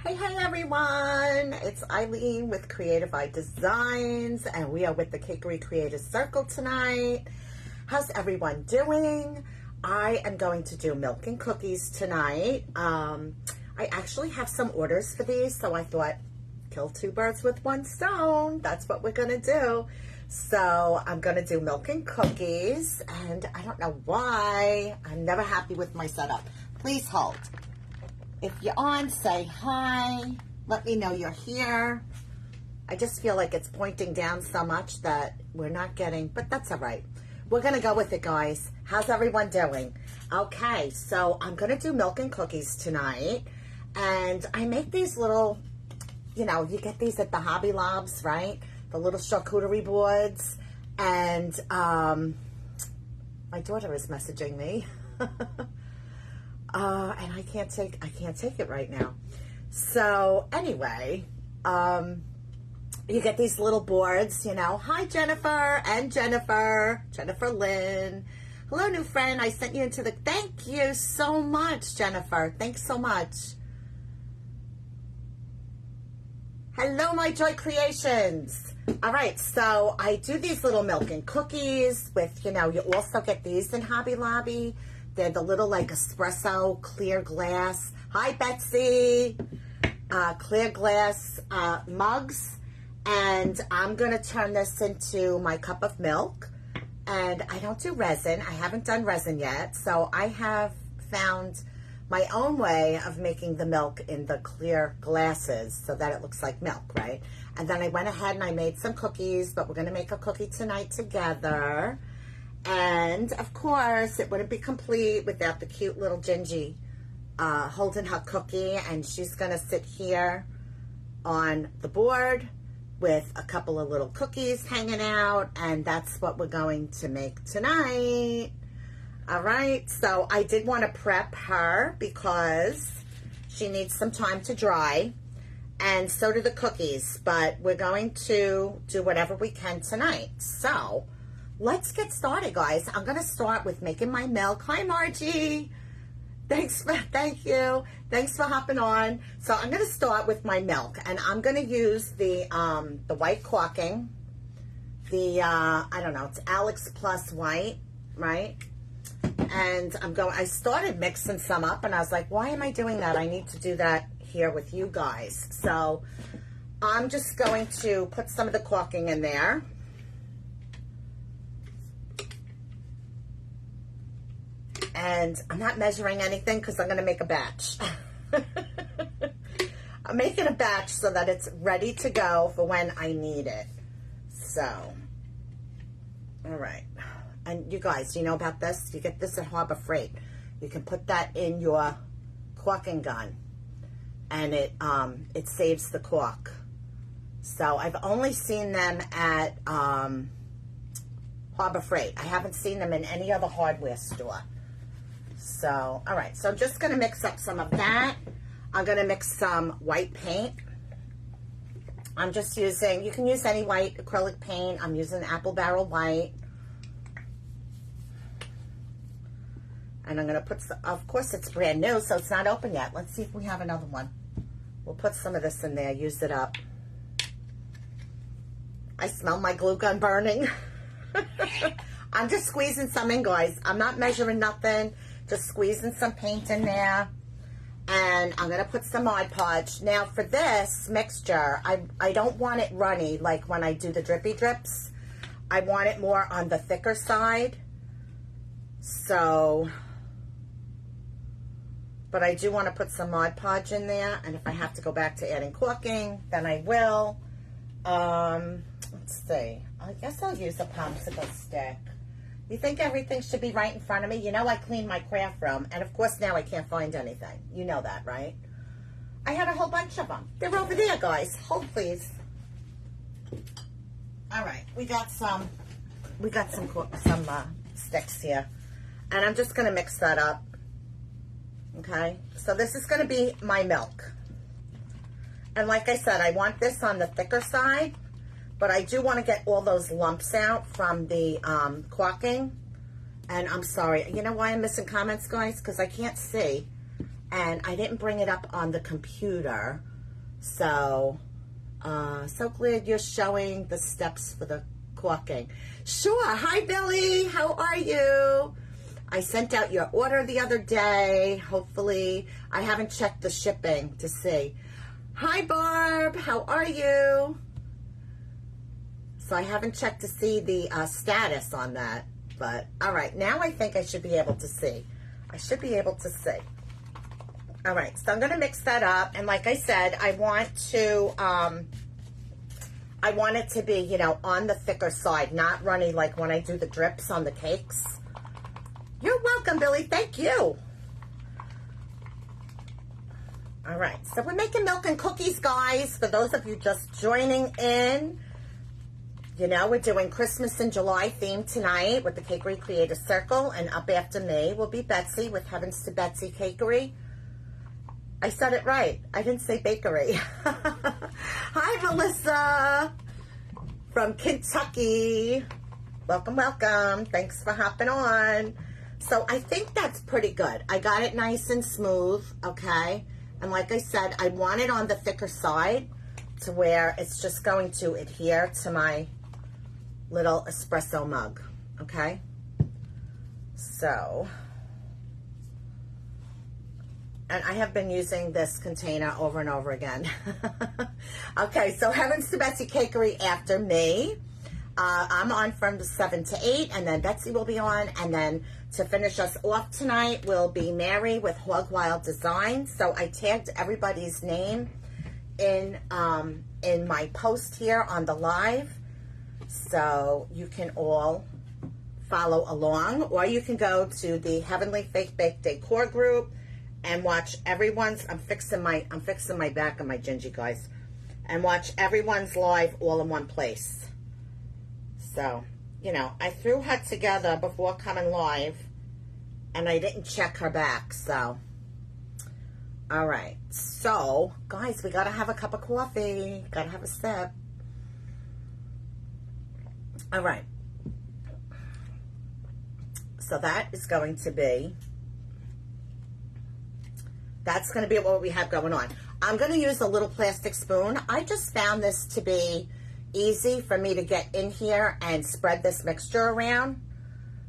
Hey everyone, it's Eileen with Creative Eye Designs, and we are with the Cakery Creative Circle tonight. How's everyone doing? I am going to do milk and cookies tonight. I actually have some orders for these, so I thought, kill two birds with one stone. That's what we're gonna do. So I'm gonna do milk and cookies, and I don't know why. I'm never happy with my setup. Please hold. If you're on, say hi. Let me know you're here. I just feel like it's pointing down so much that we're not getting, but that's all right. We're going to go with it, guys. How's everyone doing? Okay, so I'm going to do milk and cookies tonight. And I make these little, you get these at the Hobby Lobs, right? The little charcuterie boards. And my daughter is messaging me. And I can't take it right now. So anyway, you get these little boards, Hi Jennifer and Jennifer Lynn. Hello new friend, I sent you into the, thank you so much, Jennifer. Thanks so much. Hello my Joy Creations. All right, so I do these little milk and cookies with, you also get these in Hobby Lobby. They're the little like espresso clear glass. Hi, Betsy. Clear glass mugs. And I'm going to turn this into my cup of milk. And I don't do resin. I haven't done resin yet. So I have found my own way of making the milk in the clear glasses so that it looks like milk, right? And then I went ahead and I made some cookies, but we're going to make a cookie tonight together. And of course, it wouldn't be complete without the cute little Gingy holding her cookie. And she's going to sit here on the board with a couple of little cookies hanging out. And that's what we're going to make tonight. All right. So I did want to prep her because she needs some time to dry. And so do the cookies. But we're going to do whatever we can tonight. So let's get started, guys. I'm going to start with making my milk. Hi, Margie. Thank you. Thanks for hopping on. So I'm going to start with my milk, and I'm going to use the white caulking. I don't know, it's Alex Plus White, right? And I started mixing some up, and I was like, why am I doing that? I need to do that here with you guys. So I'm just going to put some of the caulking in there. And I'm not measuring anything because I'm going to make a batch. I'm making a batch so that it's ready to go for when I need it. So, all right. And you guys, you know about this? You get this at Harbor Freight. You can put that in your caulking gun. And it saves the caulk. So I've only seen them at Harbor Freight. I haven't seen them in any other hardware store. So, all right, so I'm just going to mix up some of that. I'm going to mix some white paint. I'm just using, you can use any white acrylic paint. I'm using Apple Barrel White. And I'm going to put, of course it's brand new, so it's not open yet. Let's see if we have another one. We'll put some of this in there, use it up. I smell my glue gun burning. I'm just squeezing some in, guys. I'm not measuring nothing. Just squeezing some paint in there. And I'm going to put some Mod Podge. Now for this mixture, I don't want it runny like when I do the drippy drips. I want it more on the thicker side. So, but I do want to put some Mod Podge in there. And if I have to go back to adding caulking, then I will. Let's see. I guess I'll use a popsicle stick. You think everything should be right in front of me? You know I cleaned my craft room, and of course now I can't find anything. You know that, right? I had a whole bunch of them. They're over there, guys. Hold, please. All right, we got some sticks here, and I'm just going to mix that up. Okay, so this is going to be my milk, and like I said, I want this on the thicker side. But I do want to get all those lumps out from the caulking. And I'm sorry. You know why I'm missing comments, guys? Because I can't see. and I didn't bring it up on the computer. So, so glad you're showing the steps for the caulking. Sure. Hi, Billy. How are you? I sent out your order the other day. Hopefully, I haven't checked the shipping to see. Hi, Barb. How are you? So I haven't checked to see the status on that. But, all right. Now I think I should be able to see. I should be able to see. All right. So I'm going to mix that up. And like I said, I want it to be, you know, on the thicker side, not runny like when I do the drips on the cakes. You're welcome, Billy. Thank you. All right. So we're making milk and cookies, guys. For those of you just joining in, you know, we're doing Christmas in July theme tonight with the Cakery Creator Circle. And up after me will be Betsy with Heavens to Betsy Cakery. I said it right. I didn't say bakery. Hi, Melissa from Kentucky. Welcome, welcome. Thanks for hopping on. So I think that's pretty good. I got it nice and smooth, okay? And like I said, I want it on the thicker side to where it's just going to adhere to my little espresso mug, okay? So, and I have been using this container over and over again. Okay, so Heavens to Betsy Cakery after me. I'm on from 7 to 8, and then Betsy will be on, and then to finish us off tonight will be Mary with Hog Wild Designs. So I tagged everybody's name in my post here on the live, so you can all follow along, or you can go to the Heavenly Faith Baked Decor group and watch everyone's. I'm fixing my back of my gingy, guys, and watch everyone's live all in one place. So, you know, I threw her together before coming live, and I didn't check her back, so. All right. So, guys, we got to have a cup of coffee. Got to have a sip. All right. So that is going to be, that's going to be what we have going on. I'm going to use a little plastic spoon. I just found this to be easy for me to get in here and spread this mixture around.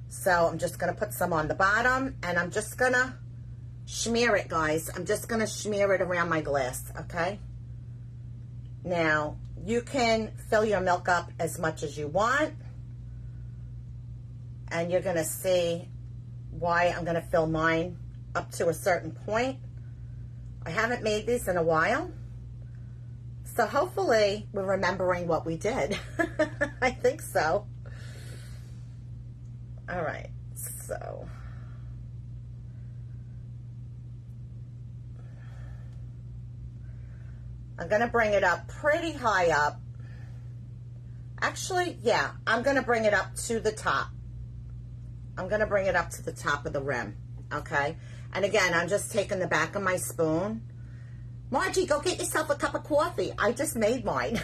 So I'm just going to put some on the bottom, and I'm just going to smear it, guys. I'm just going to smear it around my glass, okay? Now, you can fill your milk up as much as you want, and you're going to see why I'm going to fill mine up to a certain point. I haven't made these in a while, so hopefully we're remembering what we did. I think so. All right, so I'm going to bring it up pretty high up. Actually, yeah, I'm going to bring it up to the top. I'm going to bring it up to the top of the rim, okay? And again, I'm just taking the back of my spoon. Margie, go get yourself a cup of coffee. I just made mine.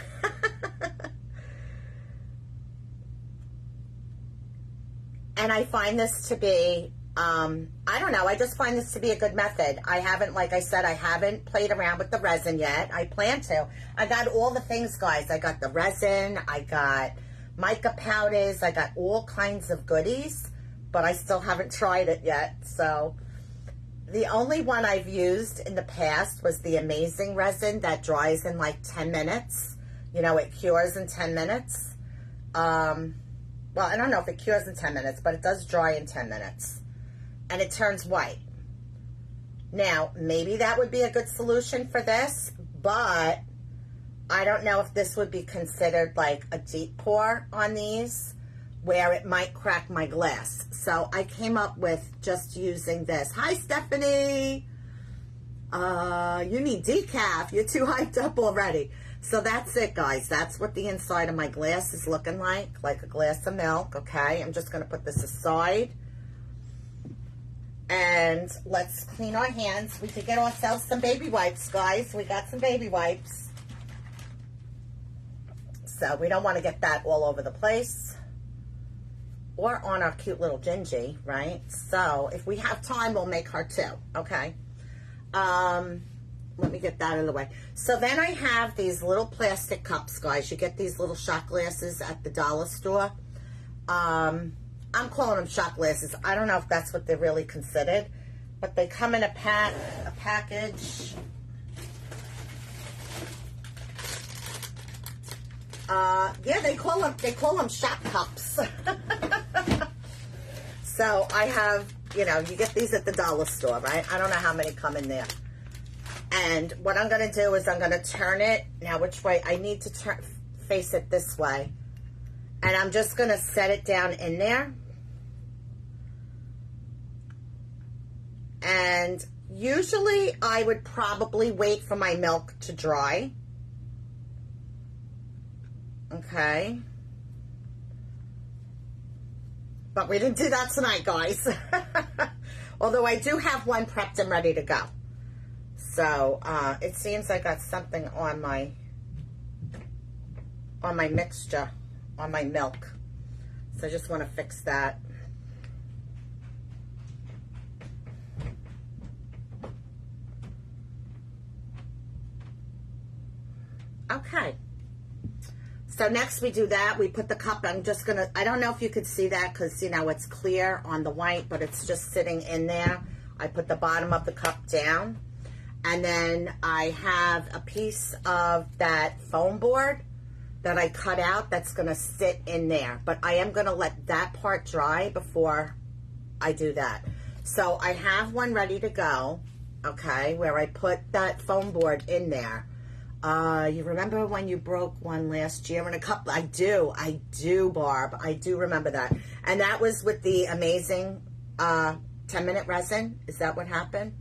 And I find this to be, I don't know, I just find this to be a good method. I haven't, like I said, I haven't played around with the resin yet. I plan to. I got all the things, guys. I got the resin, I got mica powders, I got all kinds of goodies, but I still haven't tried it yet. So the only one I've used in the past was the Amazing resin that dries in like 10 minutes. You know, it cures in 10 minutes. Well, I don't know if it cures in 10 minutes, but it does dry in 10 minutes. And it turns white. Now, maybe that would be a good solution for this, but I don't know if this would be considered like a deep pour on these, where it might crack my glass. So I came up with just using this. Hi, Stephanie. You need decaf. You're too hyped up already. So that's it, guys. That's what the inside of my glass is looking like a glass of milk, okay? I'm just going to put this aside. And let's clean our hands. We could get ourselves some baby wipes, guys. We got some baby wipes. So we don't want to get that all over the place. Or on our cute little Gingy, right? So if we have time, we'll make her too, okay? Let me get that out of the way. So then I have these little plastic cups, guys. You get these little shot glasses at the dollar store. I'm calling them shot glasses. I don't know if that's what they're really considered, but they come in a package. Yeah, they call them shot cups. So I have, you know, you get these at the dollar store, right? I don't know how many come in there. And what I'm going to do is I'm going to turn it. Now, which way? I need to face it this way. And I'm just going to set it down in there. And usually I would probably wait for my milk to dry. Okay. But we didn't do that tonight, guys. Although I do have one prepped and ready to go. So, it seems I got something on my mixture, on my milk. So I just want to fix that. Okay. So next we do that. We put the cup, I'm just going to, I don't know if you could see that because, you know, it's clear on the white, but it's just sitting in there. I put the bottom of the cup down. And then I have a piece of that foam board that I cut out that's going to sit in there. But I am going to let that part dry before I do that. So I have one ready to go, okay, where I put that foam board in there. You remember when you broke one last year in a cup? I do, Barb. I do remember that. And that was with the amazing 10-minute resin. Is that what happened?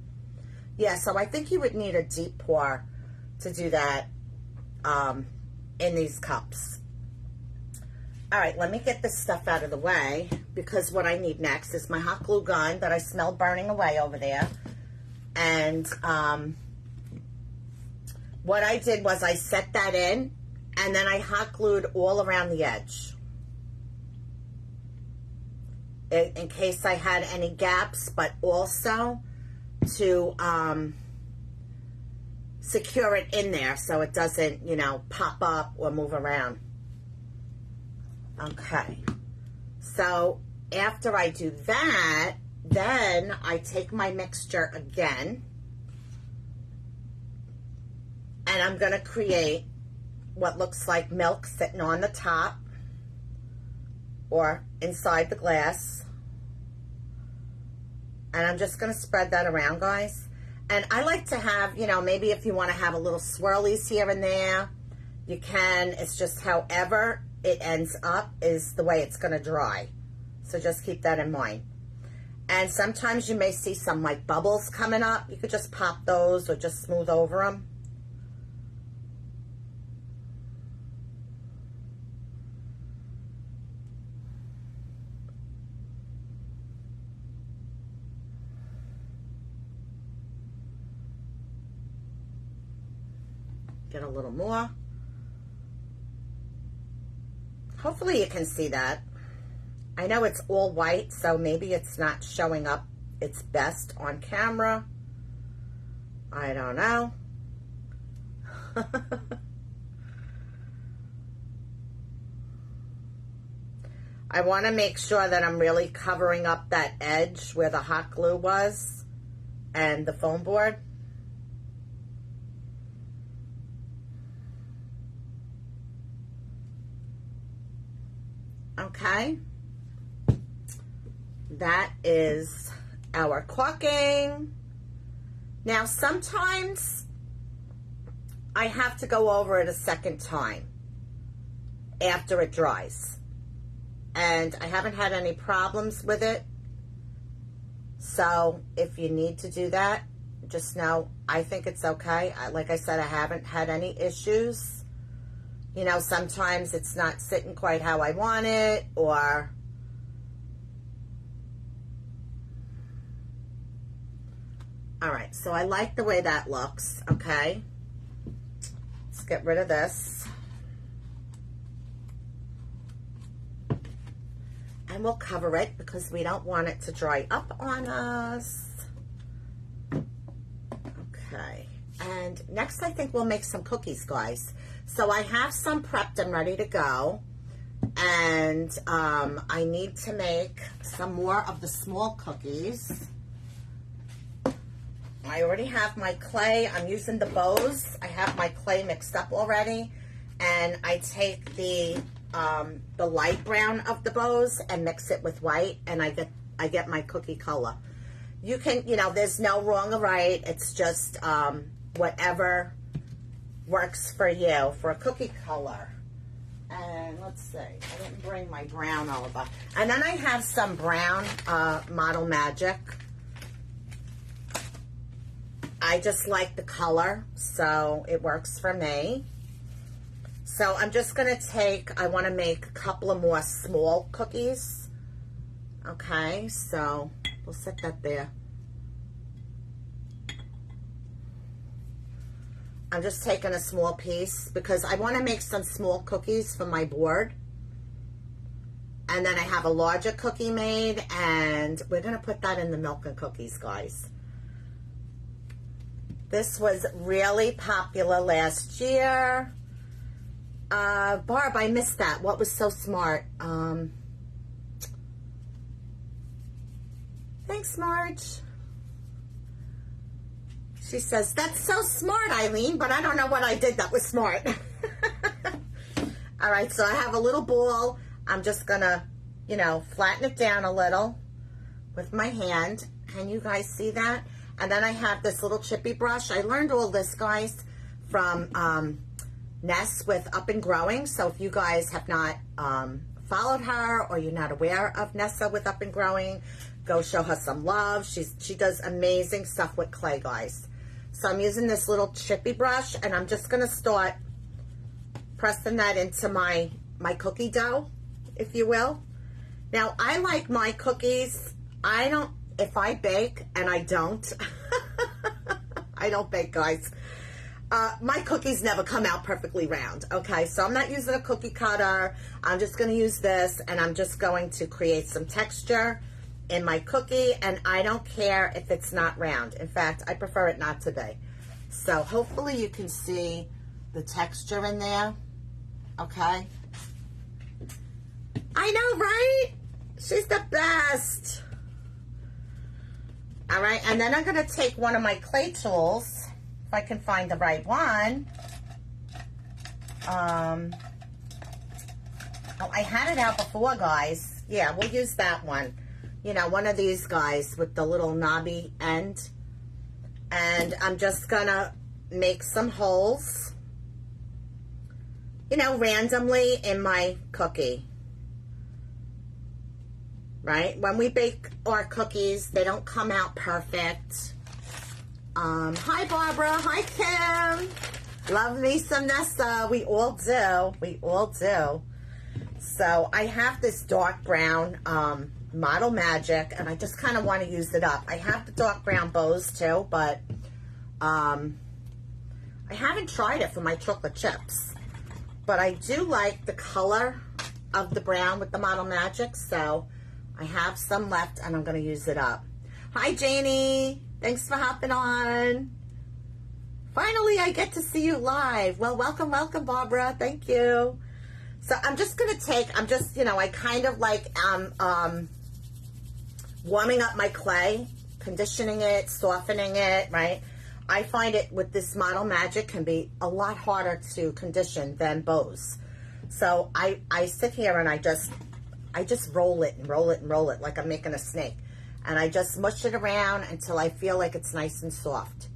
Yeah, so I think you would need a deep pour to do that in these cups. All right, let me get this stuff out of the way because what I need next is my hot glue gun that I smell burning away over there. And what I did was I set that in and then I hot glued all around the edge in case I had any gaps, but also to secure it in there so it doesn't, you know, pop up or move around. Okay, so after I do that, then I take my mixture again and I'm going to create what looks like milk sitting on the top or inside the glass. And I'm just going to spread that around, guys. And I like to have, you know, maybe if you want to have a little swirlies here and there, you can. It's just however it ends up is the way it's going to dry. So just keep that in mind. And sometimes you may see some like bubbles coming up. You could just pop those or just smooth over them. Get a little more. Hopefully you can see that. I know it's all white, so maybe it's not showing up its best on camera. I don't know. I want to make sure that I'm really covering up that edge where the hot glue was and the foam board. Okay, that is our caulking. Now, sometimes I have to go over it a second time after it dries. And I haven't had any problems with it. So if you need to do that, just know I think it's okay. Like I said, I haven't had any issues. You know, sometimes it's not sitting quite how I want it, or all right, so I like the way that looks. Okay, let's get rid of this. And we'll cover it because we don't want it to dry up on us. Okay, and next I think we'll make some cookies, guys. So I have some prepped and ready to go, and I need to make some more of the small cookies. I already have my clay. I'm using the bows. I have my clay mixed up already, and I take the light brown of the bows and mix it with white, and I get my cookie color. You can, there's no wrong or right. It's just whatever works for you for a cookie color. And let's see, I didn't bring my brown over. And then I have some brown Model Magic. I just like the color, so it works for me. So I'm just going to take, I want to make a couple of more small cookies. Okay, so we'll set that there. I'm just taking a small piece because I want to make some small cookies for my board. And then I have a larger cookie made, and we're going to put that in the milk and cookies, guys. This was really popular last year. Barb, I missed that. What was so smart? Thanks, Marge. She says, that's so smart, Eileen, but I don't know what I did that was smart. All right, so I have a little ball. I'm just going to, flatten it down a little with my hand. Can you guys see that? And then I have this little chippy brush. I learned all this, guys, from Ness with Up and Growing. So if you guys have not followed her, or you're not aware of Nessa with Up and Growing, go show her some love. She does amazing stuff with clay, guys. So I'm using this little chippy brush, and I'm just going to start pressing that into my cookie dough, if you will. Now, I like my cookies. If I bake, and I don't, I don't bake, guys. My cookies never come out perfectly round, okay? So I'm not using a cookie cutter. I'm just going to use this, and I'm just going to create some texture in my cookie, and I don't care if it's not round. In fact, I prefer it not to be. So hopefully you can see the texture in there, okay? I know, right? She's the best. All right, and then I'm going to take one of my clay tools, if I can find the right one. Oh, I had it out before, guys. Yeah, we'll use that one. One of these guys with the little knobby end. And I'm just going to make some holes, randomly in my cookie. Right? When we bake our cookies, they don't come out perfect. Hi, Barbara. Hi, Kim. Love me some Nessa. We all do. We all do. So I have this dark brown Model Magic, and I just kind of want to use it up. I have the dark brown bows too, but I haven't tried it for my chocolate chips. But I do like the color of the brown with the Model Magic, so I have some left, and I'm going to use it up. Hi, Janie. Thanks for hopping on. Finally, I get to see you live. Well, welcome, welcome, Barbara. Thank you. So I'm just going to take, I kind of like warming up my clay, conditioning it, softening it, right? I find it with this Model Magic can be a lot harder to condition than bows. So I sit here and I just roll it and roll it and roll it like I'm making a snake. And I just mush it around until I feel like it's nice and soft.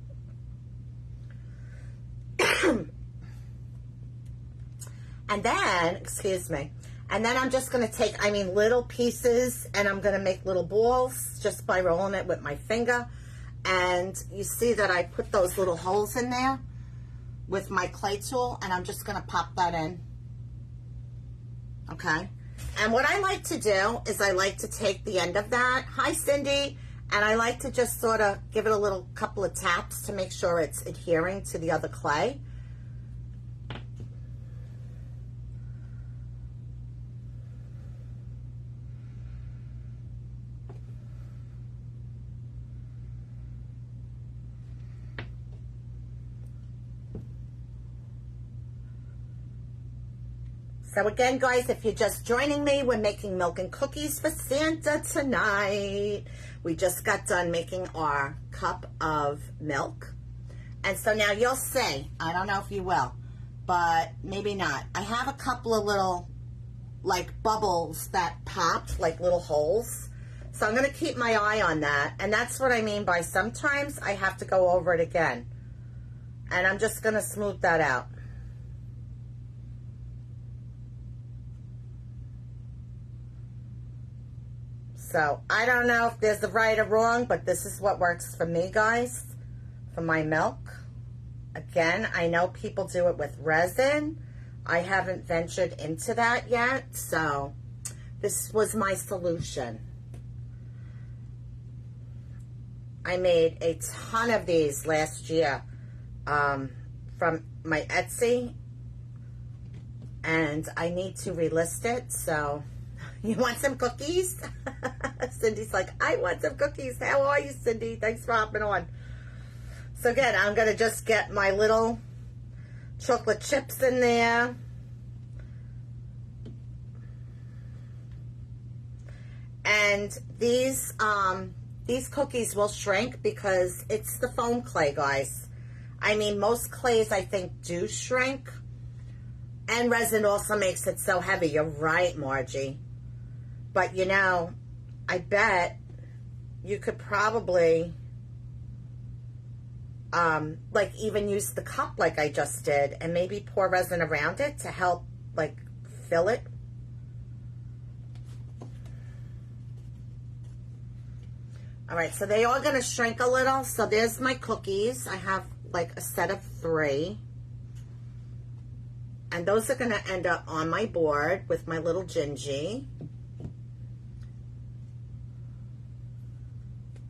And then, excuse me, and then I'm just going to take, little pieces, and I'm going to make little balls just by rolling it with my finger. And you see that I put those little holes in there with my clay tool, and I'm just going to pop that in. Okay? And what I like to do is I like to take the end of that. Hi, Cindy. And I like to just sort of give it a little couple of taps to make sure it's adhering to the other clay. So again, guys, if you're just joining me, we're making milk and cookies for Santa tonight. We just got done making our cup of milk. And so now you'll see, I don't know if you will, but maybe not. I have a couple of little, like, bubbles that popped, like little holes. So I'm going to keep my eye on that. And that's what I mean by sometimes I have to go over it again. And I'm just going to smooth that out. So I don't know if there's a right or wrong, but this is what works for me, guys, for my milk. Again, I know people do it with resin. I haven't ventured into that yet, so this was my solution. I made a ton of these last year from my Etsy, and I need to relist it, so you want some cookies? Cindy's like, I want some cookies. How are you, Cindy? Thanks for hopping on. So again, I'm going to just get my little chocolate chips in there. And these cookies will shrink because it's the foam clay, guys. I mean, most clays, I think, do shrink. And resin also makes it so heavy. You're right, Margie. But, you know, I bet you could probably, like, even use the cup like I just did and maybe pour resin around it to help, like, fill it. All right, so they are going to shrink a little. So there's my cookies. I have, like, a set of 3. And those are going to end up on my board with my little Gingy.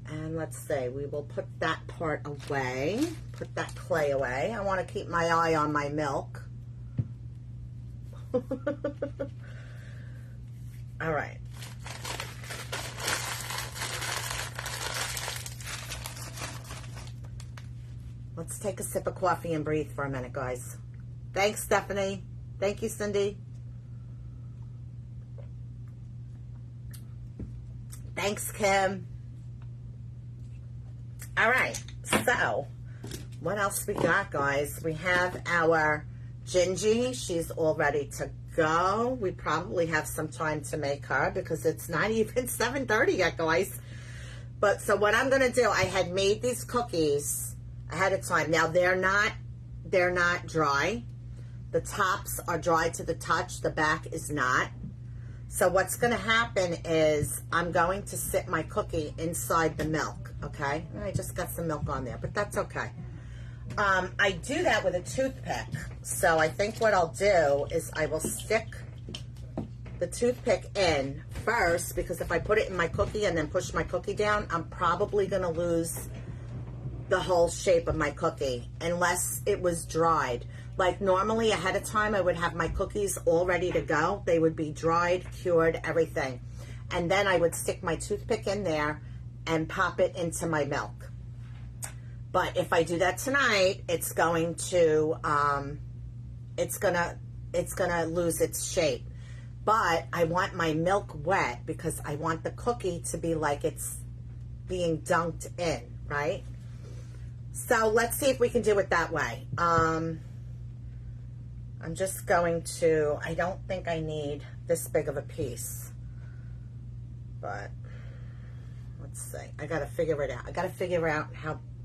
And let's see, we will put that part away, put that clay away. I want to keep my eye on my milk. All right. Let's take a sip of coffee and breathe for a minute, guys. Thanks, Stephanie. Thank you, Cindy. Thanks, Kim. All right, so what else we got, guys? We have our Gingy. She's all ready to go. We probably have some time to make her because it's not even 7:30 yet, guys. But so what I'm gonna do, I had made these cookies ahead of time. Now they're not dry. The tops are dry to the touch. The back is not. So what's going to happen is I'm going to sit my cookie inside the milk, okay? I just got some milk on there, but that's okay. I do that with a toothpick. So I think what I'll do is I will stick the toothpick in first, because if I put it in my cookie and then push my cookie down, I'm probably going to lose the whole shape of my cookie unless it was dried. Like normally ahead of time, I would have my cookies all ready to go. They would be dried, cured, everything. And then I would stick my toothpick in there and pop it into my milk. But if I do that tonight, it's going to, it's gonna lose its shape. But I want my milk wet because I want the cookie to be like it's being dunked in, right? So let's see if we can do it that way. I'm just going to, I don't think I need this big of a piece, but let's see. I got to figure it out. I got to figure out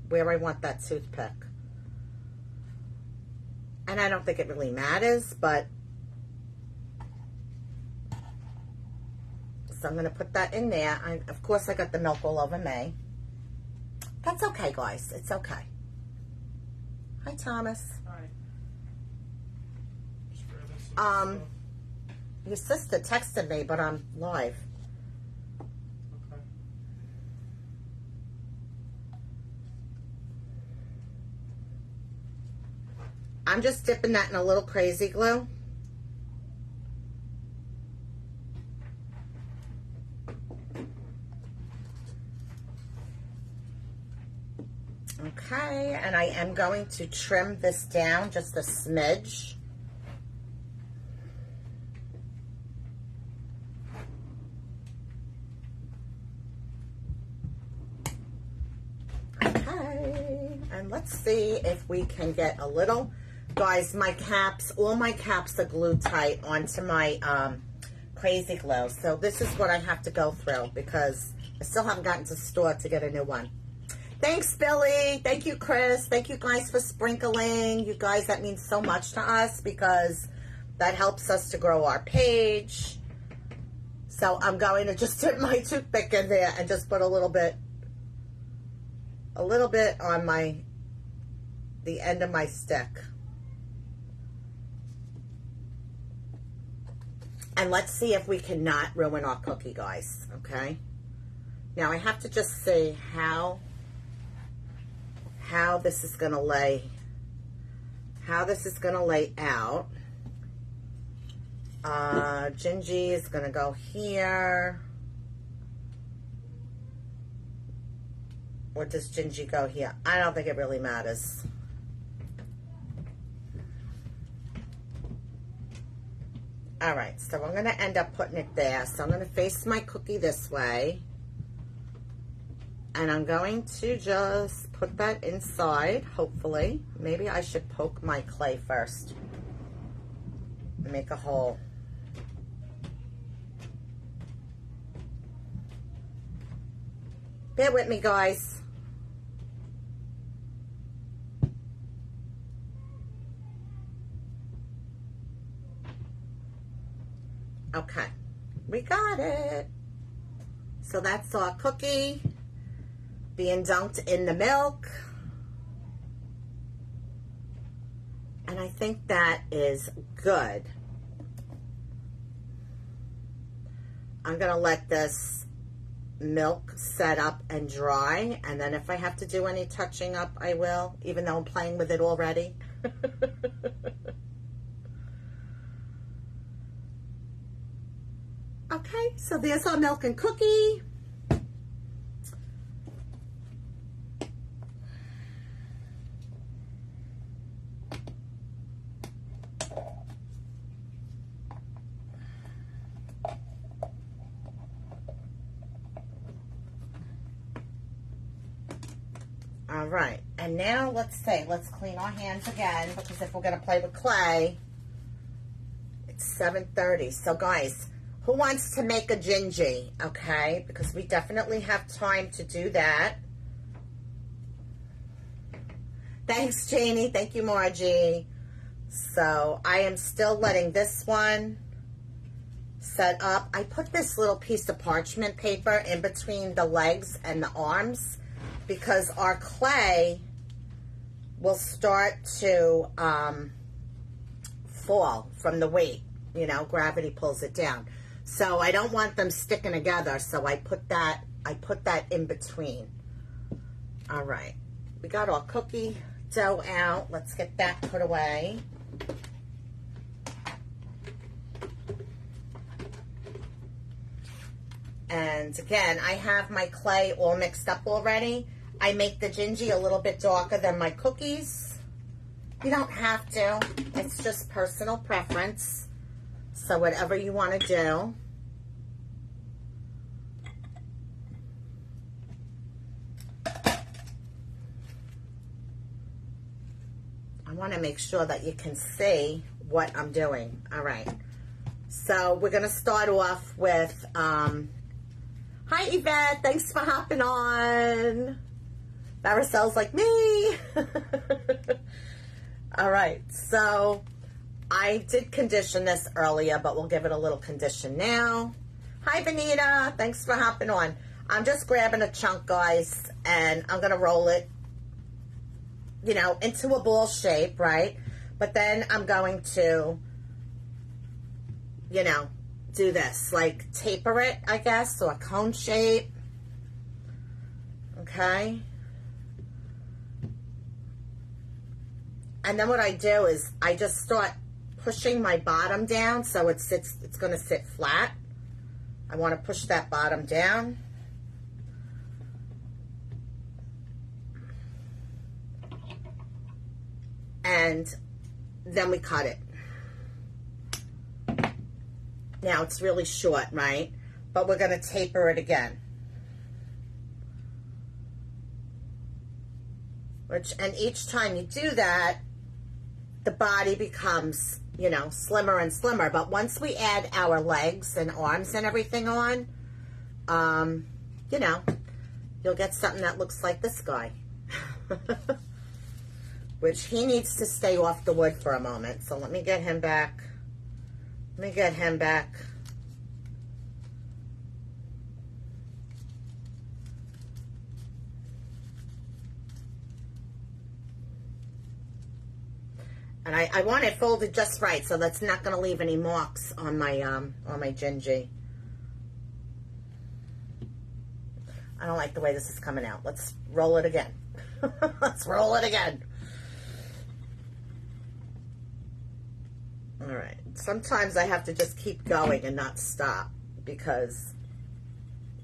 where I want that toothpick. And I don't think it really matters, but so I'm going to put that in there. Of course, I got the milk all over me. That's okay, guys. It's okay. Hi, Thomas. Hi. Your sister texted me, but I'm live. Okay. I'm just dipping that in a little crazy glue. Okay, and I am going to trim this down just a smidge. let's see if we can get a little. Guys, my caps, all my caps are glued tight onto my Crazy Glue. So this is what I have to go through because I still haven't gotten to the store to get a new one. Thanks, Billy. Thank you, Chris. Thank you guys for sprinkling. You guys, that means so much to us because that helps us to grow our page. So I'm going to just dip my toothpick in there and just put a little bit on the end of my stick. And let's see if we cannot ruin our cookie, guys, okay? Now I have to just see how this is gonna lay out. Gingy is gonna go here. Or does Gingy go here? I don't think it really matters. All right, so I'm gonna end up putting it there. So I'm gonna face my cookie this way. And I'm going to just put that inside, hopefully. Maybe I should poke my clay first. Make a hole. Bear with me, guys. Okay, we got it. So that's our cookie being dunked in the milk. And I think that is good. I'm gonna let this milk set up and dry, and then if I have to do any touching up, I will, even though I'm playing with it already. Okay, so there's our milk and cookie. All right, and now let's clean our hands again, because if we're gonna play with clay, it's 7:30. So guys, who wants to make a gingy, okay? Because we definitely have time to do that. Thanks, Janie. Thank you, Margie. So I am still letting this one set up. I put this little piece of parchment paper in between the legs and the arms because our clay will start to fall from the weight. You know, gravity pulls it down. So I don't want them sticking together, so I put that in between. All right, we got our cookie dough out. Let's get that put away. And again, I have my clay all mixed up already. I make the gingy a little bit darker than my cookies. You don't have to. It's just personal preference. So whatever you want to do. I want to make sure that you can see what I'm doing. All right. So we're going to start off with, hi Yvette, thanks for hopping on. Maricel's like me. All right, so I did condition this earlier, but we'll give it a little condition now. Hi Benita, thanks for hopping on. I'm just grabbing a chunk, guys, and I'm gonna roll it, you know, into a ball shape, right? But then I'm going to, you know, do this, like taper it, I guess, so a cone shape. Okay. And then what I do is I just start pushing my bottom down so it's going to sit flat. I want to push that bottom down. And then we cut it. Now it's really short, right? But we're going to taper it again. And each time you do that, the body becomes, you know, slimmer and slimmer. But once we add our legs and arms and everything on, you know, you'll get something that looks like this guy. Which he needs to stay off the wood for a moment. So let me get him back. Let me get him back. And I want it folded just right, so that's not going to leave any marks on my Gingy. I don't like the way this is coming out. Let's roll it again. Let's roll it again. All right. Sometimes I have to just keep going and not stop, because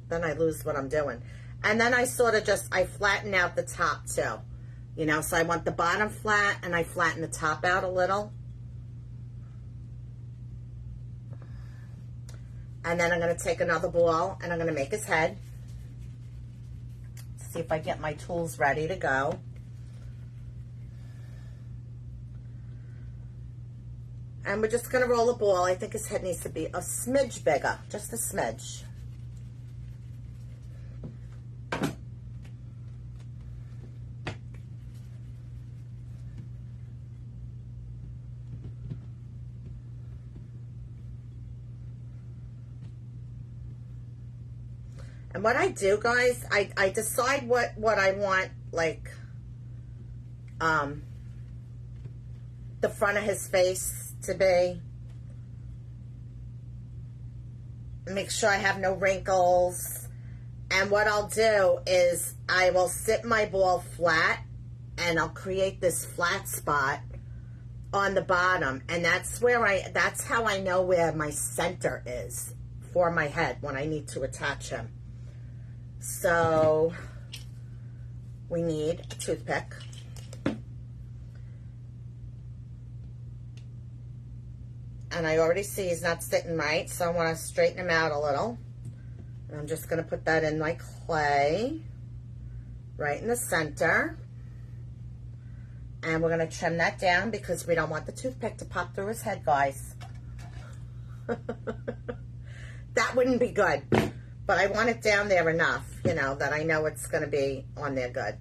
then I lose what I'm doing. And then I sort of I flatten out the top too. You know, so I want the bottom flat, and I flatten the top out a little. And then I'm going to take another ball, and I'm going to make his head. See if I get my tools ready to go. And we're just going to roll a ball. I think his head needs to be a smidge bigger, just a smidge. And what I do, guys, I decide what I want, like, the front of his face to be. Make sure I have no wrinkles. And what I'll do is I will sit my ball flat, and I'll create this flat spot on the bottom. And that's how I know where my center is for my head when I need to attach him. So we need a toothpick. And I already see he's not sitting right, so I want to straighten him out a little. And I'm just going to put that in my clay, right in the center. And we're going to trim that down because we don't want the toothpick to pop through his head, guys. That wouldn't be good. But I want it down there enough, you know, that I know it's going to be on there good.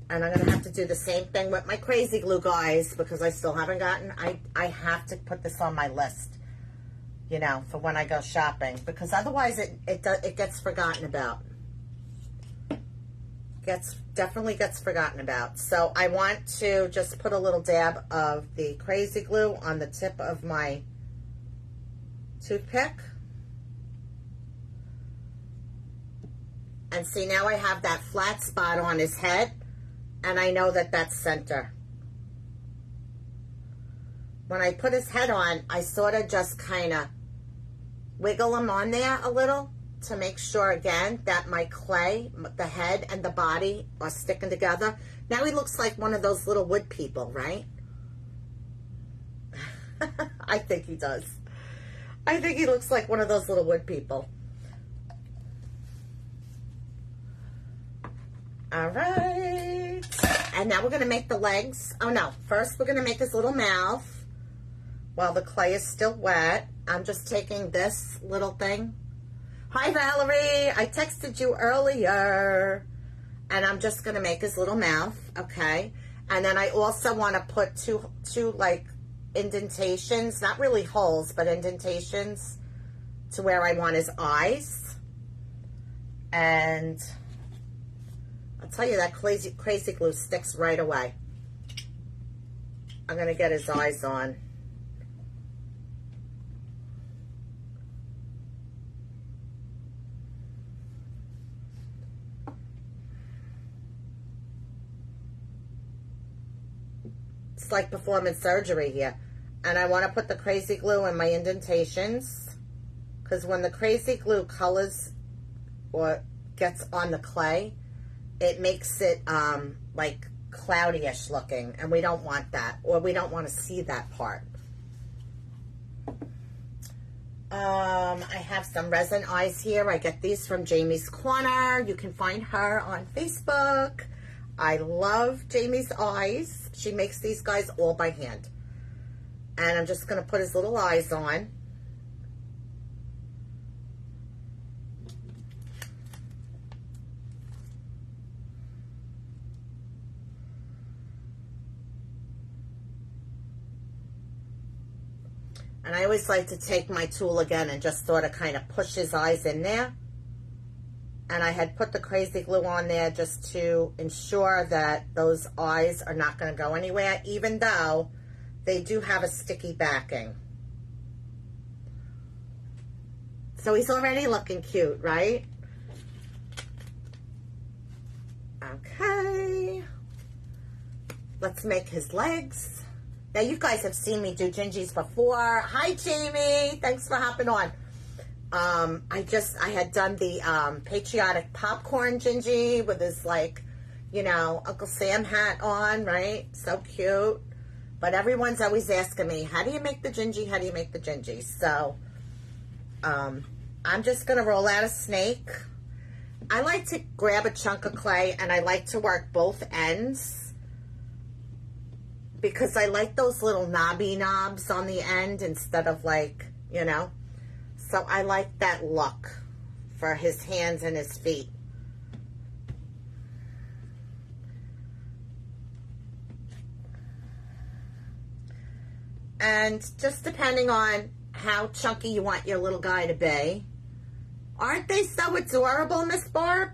And I'm going to have to do the same thing with my crazy glue, guys, because I still haven't gotten, I have to put this on my list, you know, for when I go shopping, because otherwise it gets forgotten about. Definitely gets forgotten about. So I want to just put a little dab of the crazy glue on the tip of my toothpick. And see, now I have that flat spot on his head, and I know that that's center. When I put his head on, I sort of just kind of wiggle him on there a little to make sure, again, that my clay, the head and the body are sticking together. Now he looks like one of those little wood people, right? I think he does. I think he looks like one of those little wood people. All right. And now we're going to make the legs. Oh, no. First, we're going to make his little mouth while the clay is still wet. I'm just taking this little thing. Hi, Valerie. I texted you earlier. And I'm just going to make his little mouth, okay? And then I also want to put two like, indentations. Not really holes, but indentations to where I want his eyes. And I'll tell you, that crazy glue sticks right away. I'm going to get his eyes on. It's like performing surgery here. And I want to put the crazy glue in my indentations, because when the crazy glue colors or gets on the clay, it makes it like cloudy-ish looking, and we don't want that, or we don't want to see that part. I have some resin eyes here. I get these from Jamie's Corner. You can find her on Facebook. I love Jamie's eyes. She makes these guys all by hand. And I'm just going to put his little eyes on. And I always like to take my tool again and just sort of kind of push his eyes in there. And I had put the crazy glue on there just to ensure that those eyes are not going to go anywhere, even though they do have a sticky backing. So he's already looking cute, right? Okay. Let's make his legs. Now, you guys have seen me do Gingies before. Hi, Jamie. Thanks for hopping on. I had done the patriotic popcorn Gingy with his, like, you know, Uncle Sam hat on, right? So cute. But everyone's always asking me, how do you make the Gingy? How do you make the Gingy? So, I'm just going to roll out a snake. I like to grab a chunk of clay, and I like to work both ends, because I like those little knobby knobs on the end instead of, like, you know. So I like that look for his hands and his feet. And just depending on how chunky you want your little guy to be. Aren't they so adorable, Miss Barb?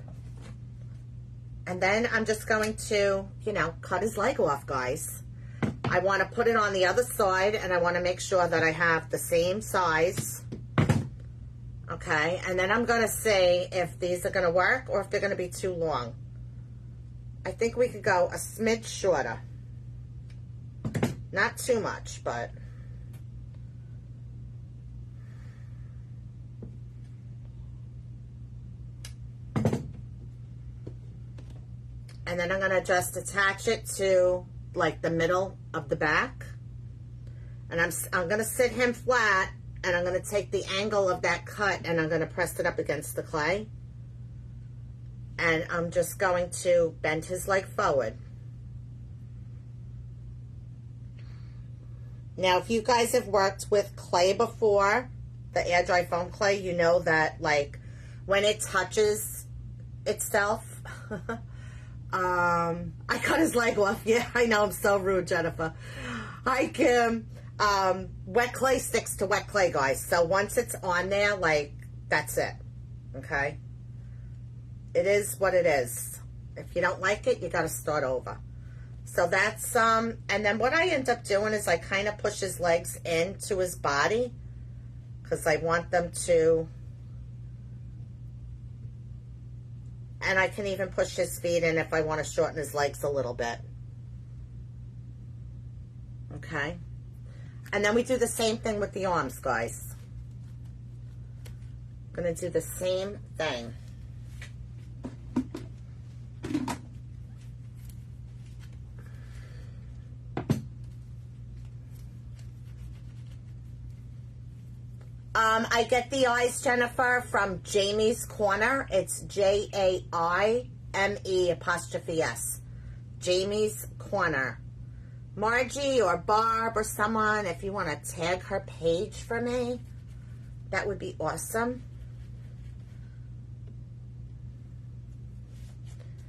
And then I'm just going to, you know, cut his leg off, guys. I want to put it on the other side, and I want to make sure that I have the same size. Okay, and then I'm going to see if these are going to work or if they're going to be too long. I think we could go a smidge shorter. Not too much, but... And then I'm going to just attach it to, like, the middle of the back. And I'm going to sit him flat, and I'm going to take the angle of that cut, and I'm going to press it up against the clay. And I'm just going to bend his leg forward. Now, if you guys have worked with clay before, the air dry foam clay, you know that, like, when it touches itself... I cut his leg off. Yeah, I know, I'm so rude, Jennifer. Hi, Kim. Wet clay sticks to wet clay, guys. So once it's on there, like, that's it. Okay? It is what it is. If you don't like it, you got to start over. So that's, and then what I end up doing is I kind of push his legs into his body, because I want them to... And I can even push his feet in if I want to shorten his legs a little bit. Okay. And then we do the same thing with the arms, guys. I'm going to do the same thing. I get the eyes, Jennifer, from Jamie's Corner. It's Jaime''S. Jamie's Corner. Margie or Barb or someone, if you want to tag her page for me, that would be awesome.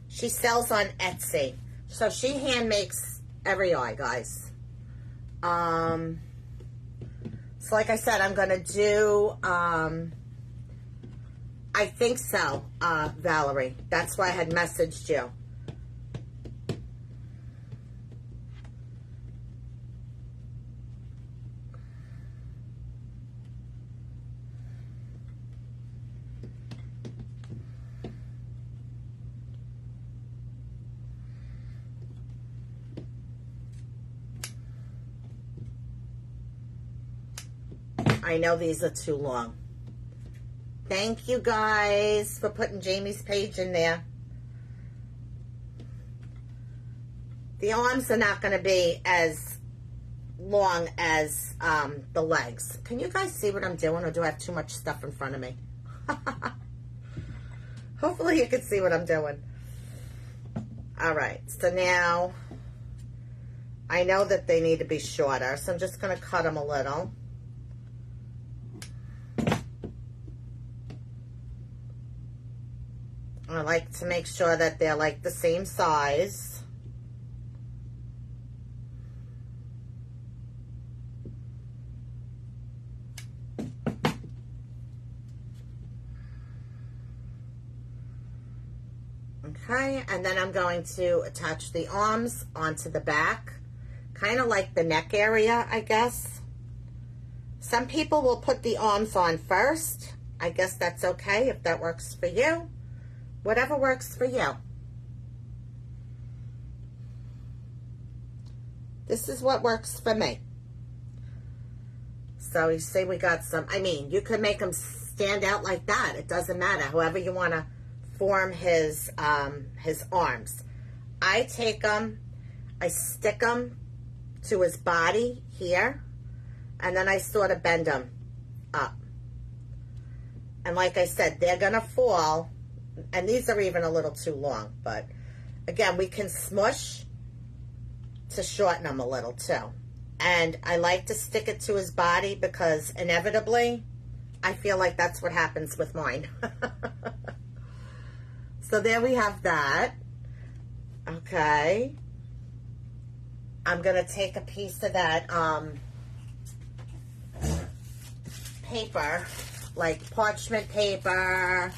She sells on Etsy. So she hand makes every eye, guys. So like I said, I'm going to do, I think so, Valerie. That's why I had messaged you. I know these are too long. Thank you guys for putting Jamie's page in there. The arms are not going to be as long as the legs. Can you guys see what I'm doing, or do I have too much stuff in front of me? Hopefully you can see what I'm doing. All right, so now I know that they need to be shorter, so I'm just going to cut them a little. I like to make sure that they're like the same size. Okay, and then I'm going to attach the arms onto the back, kind of like the neck area, I guess. Some people will put the arms on first. I guess that's okay if that works for you. Whatever works for you. This is what works for me. So you see we got some, I mean, you could make them stand out like that. It doesn't matter. However you want to form his arms. I take them, I stick them to his body here, and then I sort of bend them up. And like I said, they're going to fall, and these are even a little too long, but again, we can smush to shorten them a little too. And I like to stick it to his body because inevitably, I feel like that's what happens with mine. So there we have that. Okay. I'm going to take a piece of that paper, like parchment paper,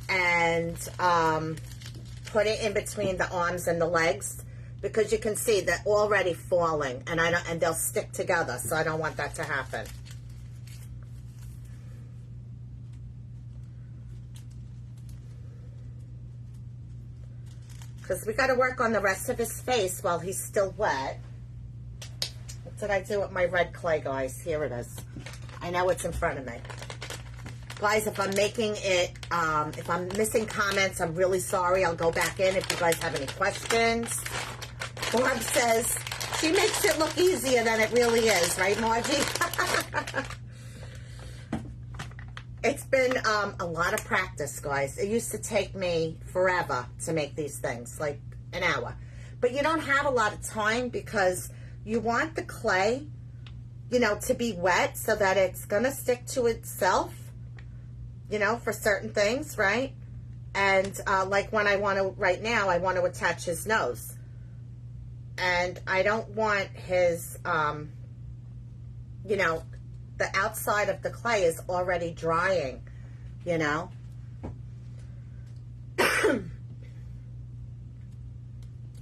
and put it in between the arms and the legs, because you can see they're already falling, and and they'll stick together, so I don't want that to happen. Because we got to work on the rest of his face while he's still wet. What did I do with my red clay, guys? Here it is. I know it's in front of me. Guys, if I'm making it, if I'm missing comments, I'm really sorry. I'll go back in if you guys have any questions. Barb says, she makes it look easier than it really is. Right, Margie? It's been a lot of practice, guys. It used to take me forever to make these things, like an hour. But you don't have a lot of time because you want the clay, you know, to be wet so that it's going to stick to itself, you know, for certain things, right? And like when I want to, right now, I want to attach his nose. And I don't want his, you know, the outside of the clay is already drying, you know.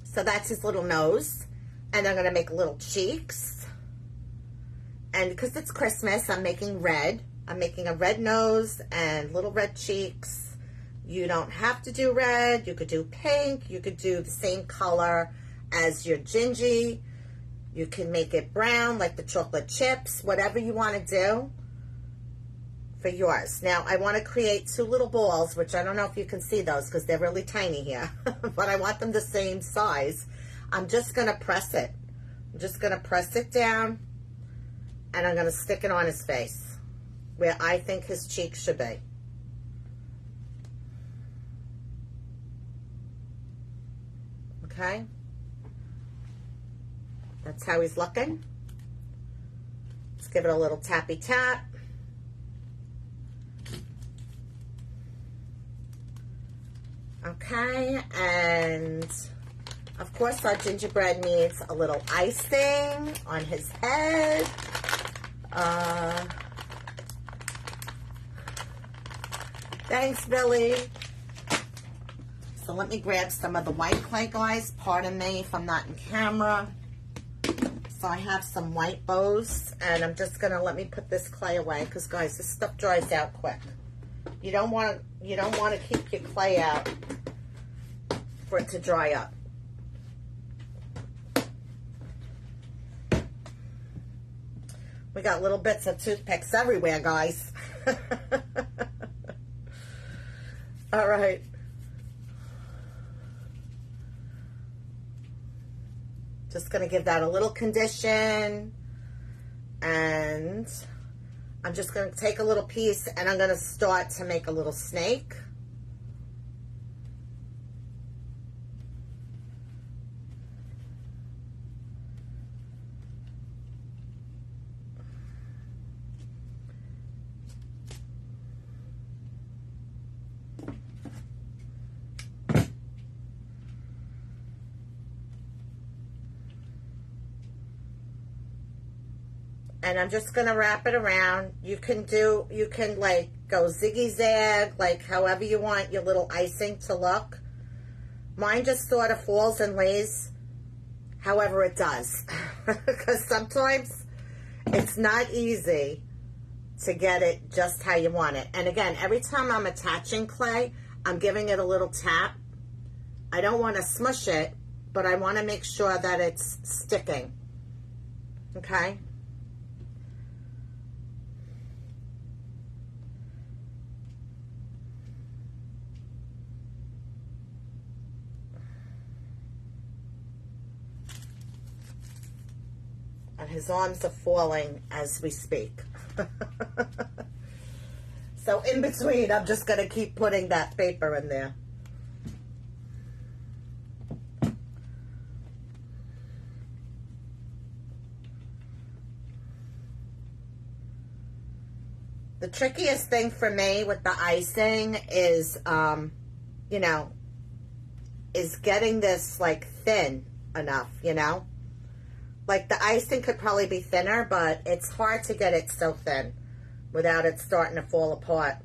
So that's his little nose. And I'm going to make little cheeks. And because it's Christmas, I'm making red. I'm making a red nose and little red cheeks. You don't have to do red. You could do pink. You could do the same color as your Gingy. You can make it brown, like the chocolate chips, whatever you want to do for yours. Now, I want to create two little balls, which I don't know if you can see those because they're really tiny here, but I want them the same size. I'm just going to press it. I'm just going to press it down, and I'm going to stick it on his face where I think his cheeks should be. Okay? That's how he's looking. Let's give it a little tappy tap. Okay, and of course our gingerbread needs a little icing on his head. Thanks, Billy. So let me grab some of the white clay, guys. Pardon me if I'm not in camera. So I have some white bows, and I'm just gonna let me put this clay away because, guys, this stuff dries out quick. You don't want to keep your clay out for it to dry up. We got little bits of toothpicks everywhere, guys. All right. Just going to give that a little condition, and I'm just going to take a little piece and I'm going to start to make a little snake. And I'm just going to wrap it around. You can like go ziggy-zag, like however you want your little icing to look. Mine just sort of falls and lays however it does. Because sometimes it's not easy to get it just how you want it. And again, every time I'm attaching clay, I'm giving it a little tap. I don't want to smush it, but I want to make sure that it's sticking. Okay? And his arms are falling as we speak. So in between, I'm just going to keep putting that paper in there. The trickiest thing for me with the icing is, you know, is getting this like thin enough, you know? Like the icing could probably be thinner, but it's hard to get it so thin without it starting to fall apart.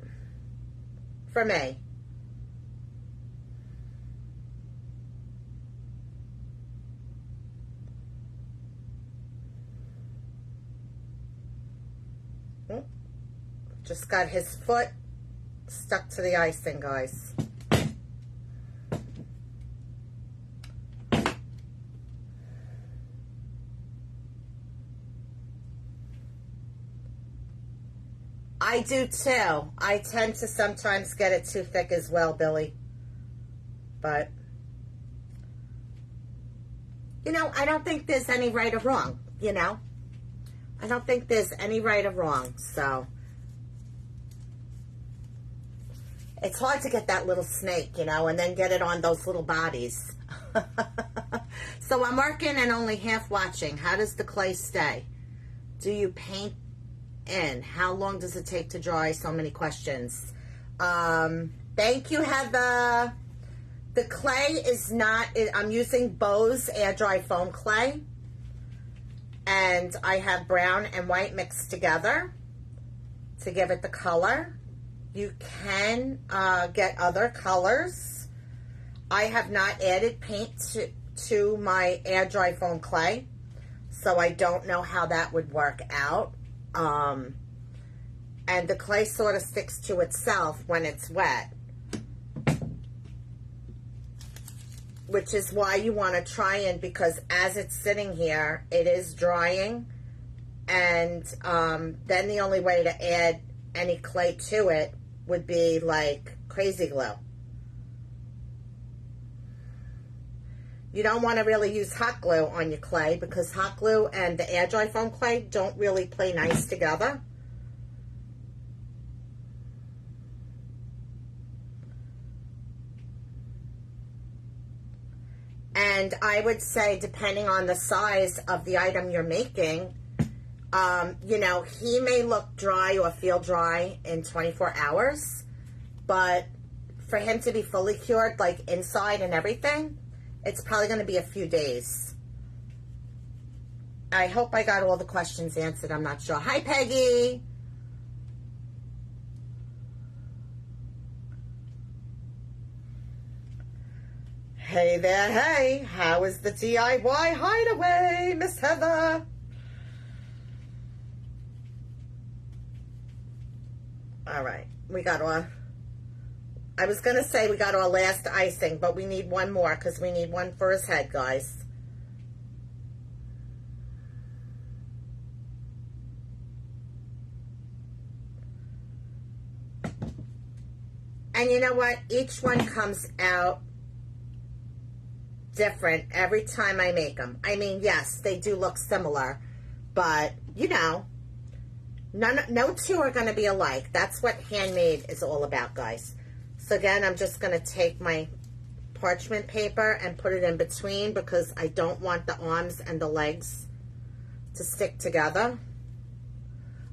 For me. Just got his foot stuck to the icing, guys. I do too. I tend to sometimes get it too thick as well, Billy. But, you know, I don't think there's any right or wrong, you know? I don't think there's any right or wrong, so. It's hard to get that little snake, you know, and then get it on those little bodies. So I'm working and only half watching. How does the clay stay? Do you paint in? How long does it take to dry? So many questions. Thank you, Heather. The clay is not, I'm using Bose air dry foam clay. And I have brown and white mixed together to give it the color. You can get other colors. I have not added paint to my air dry foam clay, so I don't know how that would work out. And the clay sort of sticks to itself when it's wet, which is why you want to try and, because as it's sitting here, it is drying, and then the only way to add any clay to it would be like crazy glue. You don't want to really use hot glue on your clay because hot glue and the air dry foam clay don't really play nice together. And I would say, depending on the size of the item you're making, you know, he may look dry or feel dry in 24 hours, but for him to be fully cured, like inside and everything, it's probably going to be a few days. I hope I got all the questions answered. I'm not sure. Hi, Peggy. Hey there, hey. How is the DIY hideaway, Miss Heather? All right, we got our, I was going to say we got our last icing, but we need one more because we need one for his head, guys. And you know what? Each one comes out different every time I make them. I mean, yes, they do look similar, but, you know, no two are going to be alike. That's what handmade is all about, guys. So again, I'm just going to take my parchment paper and put it in between because I don't want the arms and the legs to stick together.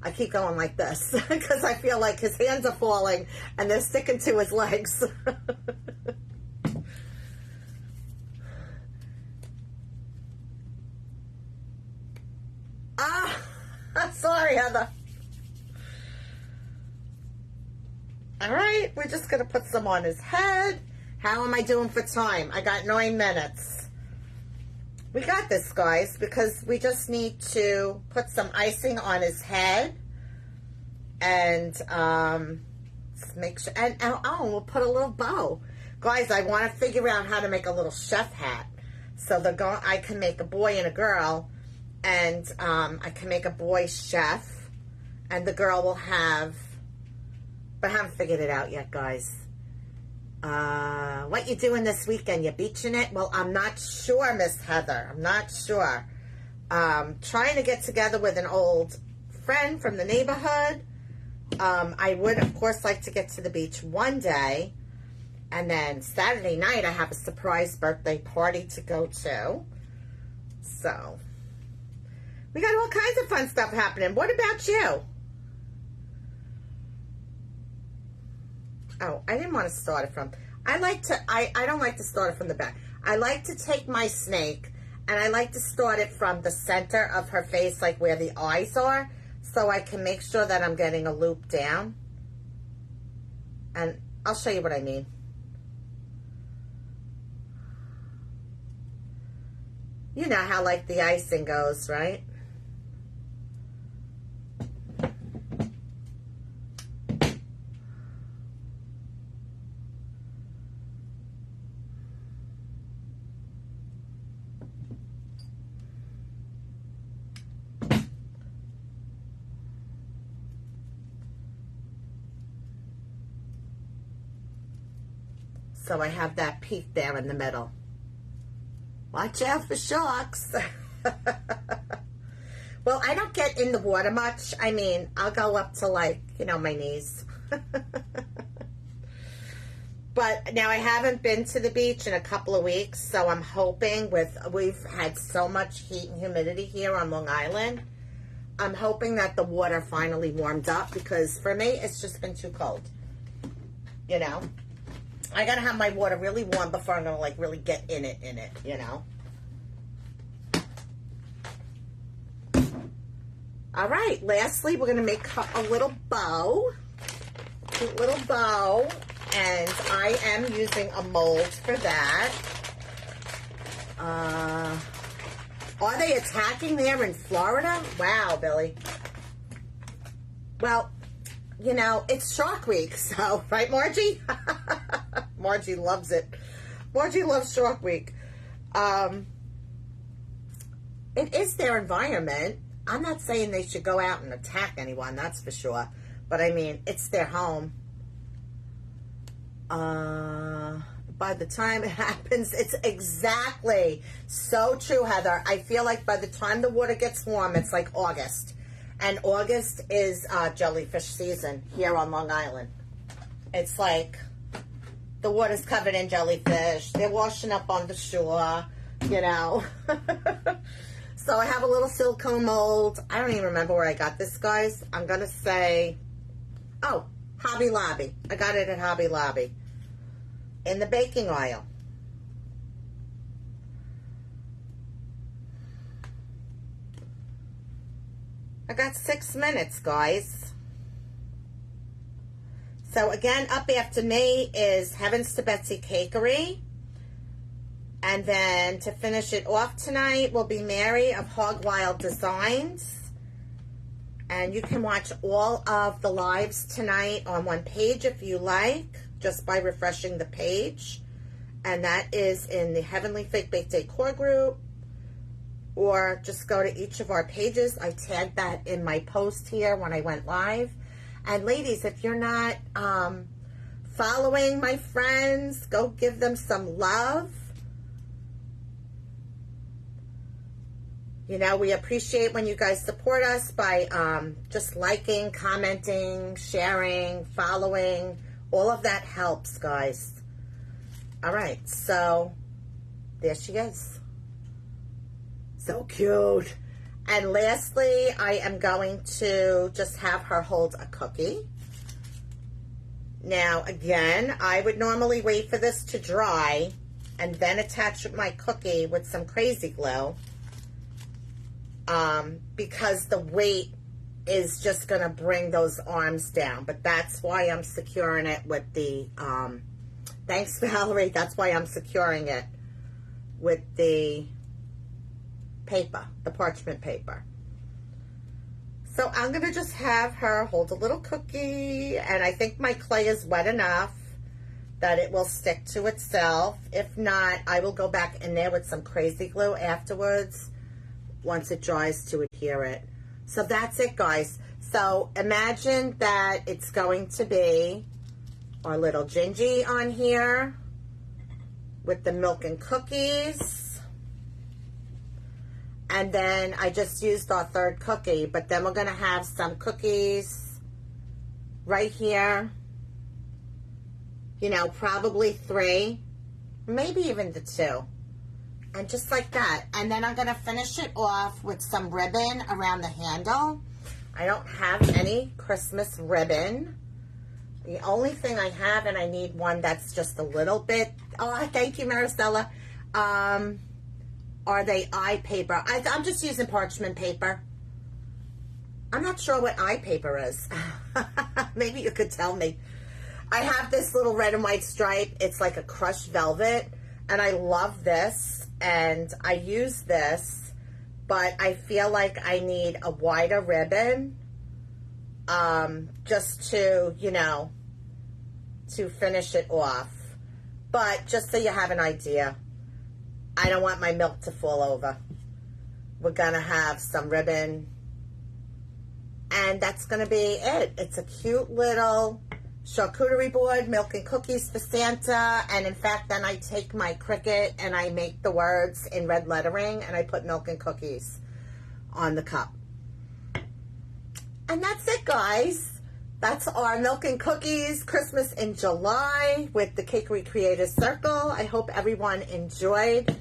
I keep going like this because I feel like his hands are falling and they're sticking to his legs. Sorry, Heather. All right, we're just going to put some on his head. How am I doing for time? I got 9 minutes. We got this, guys, because we just need to put some icing on his head. And make sure, and oh, we'll put a little bow. Guys, I want to figure out how to make a little chef hat. So I can make a boy and a girl, and I can make a boy chef, and the girl will have, but I haven't figured it out yet, guys. What you doing this weekend? You beaching it? Well, I'm not sure, Miss Heather. I'm not sure. Trying to get together with an old friend from the neighborhood. I would, of course, like to get to the beach one day. And then Saturday night, I have a surprise birthday party to go to. So, we got all kinds of fun stuff happening. What about you? Oh, I didn't want to start it from... I don't like to start it from the back. I like to take my snake, and I like to start it from the center of her face, like where the eyes are, so I can make sure that I'm getting a loop down. And I'll show you what I mean. You know how, like, the icing goes, right? So I have that peak there in the middle. Watch out for sharks. Well, I don't get in the water much. I mean, I'll go up to, like, you know, my knees. But now I haven't been to the beach in a couple of weeks, so I'm hoping we've had so much heat and humidity here on Long Island. I'm hoping that the water finally warmed up, because for me, it's just been too cold. You know? I gotta have my water really warm before I'm gonna, like, really get in it, you know? All right, lastly, we're gonna make a little bow. Cute little bow. And I am using a mold for that. Are they attacking there in Florida? Wow, Billy. Well, you know, it's Shark Week, so, right, Margie? Margie loves it. Margie loves Shark Week. It is their environment. I'm not saying they should go out and attack anyone, that's for sure. But, I mean, it's their home. By the time it happens, it's exactly so true, Heather. I feel like by the time the water gets warm, it's like August. And August is jellyfish season here on Long Island. It's like the water's covered in jellyfish. They're washing up on the shore, you know. So I have a little silicone mold. I don't even remember where I got this, guys. I'm going to say, oh, Hobby Lobby. I got it at Hobby Lobby in the baking aisle. I got 6 minutes, guys. So again, up after me is Heavens to Betsy Cakery. And then to finish it off tonight will be Mary of Hog Wild Designs. And you can watch all of the lives tonight on one page if you like, just by refreshing the page. And that is in the Heavenly Fake Baked Decor group. Or just go to each of our pages. I tagged that in my post here when I went live. And ladies, if you're not following my friends, go give them some love. You know, we appreciate when you guys support us by just liking, commenting, sharing, following. All of that helps, guys. All right, so there she is. So cute. And lastly, I am going to just have her hold a cookie. Now, again, I would normally wait for this to dry and then attach my cookie with some crazy glue. Because the weight is just going to bring those arms down. But that's why I'm securing it with the, thanks Valerie, that's why I'm securing it with the paper, the parchment paper. So I'm going to just have her hold a little cookie, and I think my clay is wet enough that it will stick to itself. If not, I will go back in there with some crazy glue afterwards once it dries to adhere it. So that's it, guys. So imagine that it's going to be our little Gingy on here with the milk and cookies. And then I just used our third cookie, but then we're going to have some cookies right here. You know, probably 3, maybe even the 2. And just like that. And then I'm going to finish it off with some ribbon around the handle. I don't have any Christmas ribbon. The only thing I have, and I need one that's just a little bit, oh, thank you, Maricela, are they eye paper? I'm just using parchment paper. I'm not sure what eye paper is. Maybe you could tell me. I have this little red and white stripe. It's like a crushed velvet, and I love this, and I use this, but I feel like I need a wider ribbon just to, you know, to finish it off. But just so you have an idea, I don't want my milk to fall over. We're going to have some ribbon, and that's going to be it. It's a cute little charcuterie board, milk and cookies for Santa. And in fact, then I take my Cricut and I make the words in red lettering, and I put milk and cookies on the cup. And that's it, guys. That's our milk and cookies Christmas in July with the Cakery Creators Circle. I hope everyone enjoyed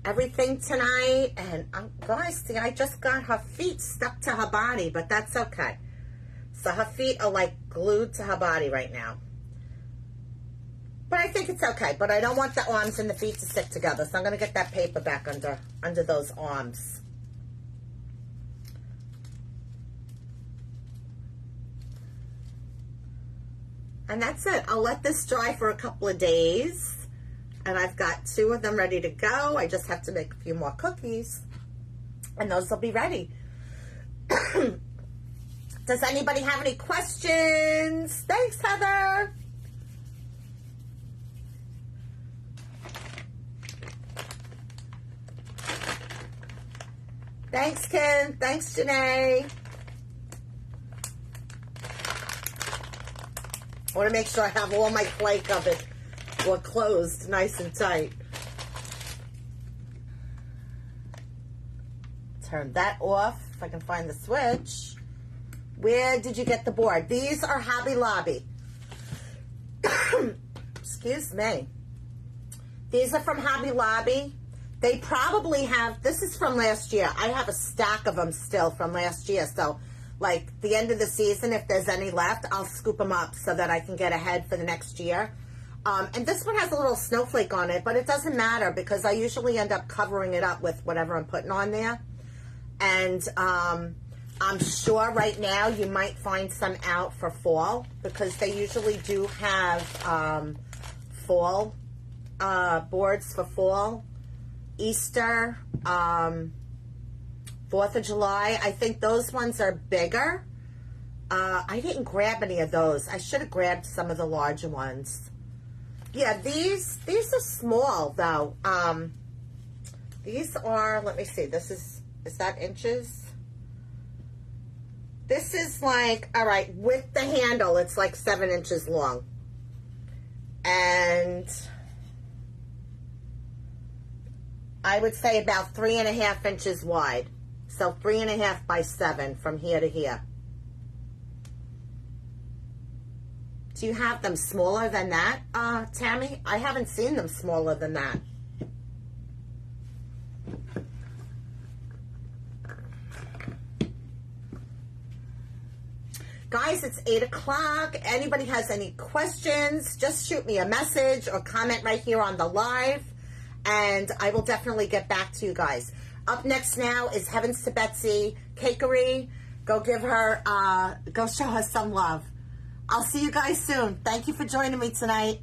everything tonight. And guys, see, I just got her feet stuck to her body, but that's okay. So her feet are like glued to her body right now. But I think it's okay. But I don't want the arms and the feet to stick together. So I'm going to get that paper back under those arms. And that's it. I'll let this dry for a couple of days. And I've got 2 of them ready to go. I just have to make a few more cookies. And those will be ready. Does anybody have any questions? Thanks, Heather. Thanks, Ken. Thanks, Janae. I want to make sure I have all my clay cupboard or closed nice and tight. Turn that off if I can find the switch. Where did you get the board? These are Hobby Lobby. Excuse me. These are from Hobby Lobby. They probably have, this is from last year. I have a stack of them still from last year. So, like, the end of the season, if there's any left, I'll scoop them up so that I can get ahead for the next year. And this one has a little snowflake on it, but it doesn't matter because I usually end up covering it up with whatever I'm putting on there. And I'm sure right now you might find some out for fall because they usually do have fall boards for fall, Easter, 4th of July. I think those ones are bigger. I didn't grab any of those. I should have grabbed some of the larger ones. Yeah, these are small though. These are, let me see, this is that inches? This is like, all right, with the handle, it's like 7 inches long. And I would say about 3.5 inches wide. So 3.5 by 7 from here to here. Do you have them smaller than that, Tammy? I haven't seen them smaller than that. Guys, it's 8 o'clock. Anybody has any questions, just shoot me a message or comment right here on the live, and I will definitely get back to you guys. Up next now is Heavens to Betsy Cakery. Go give her, go show her some love. I'll see you guys soon. Thank you for joining me tonight.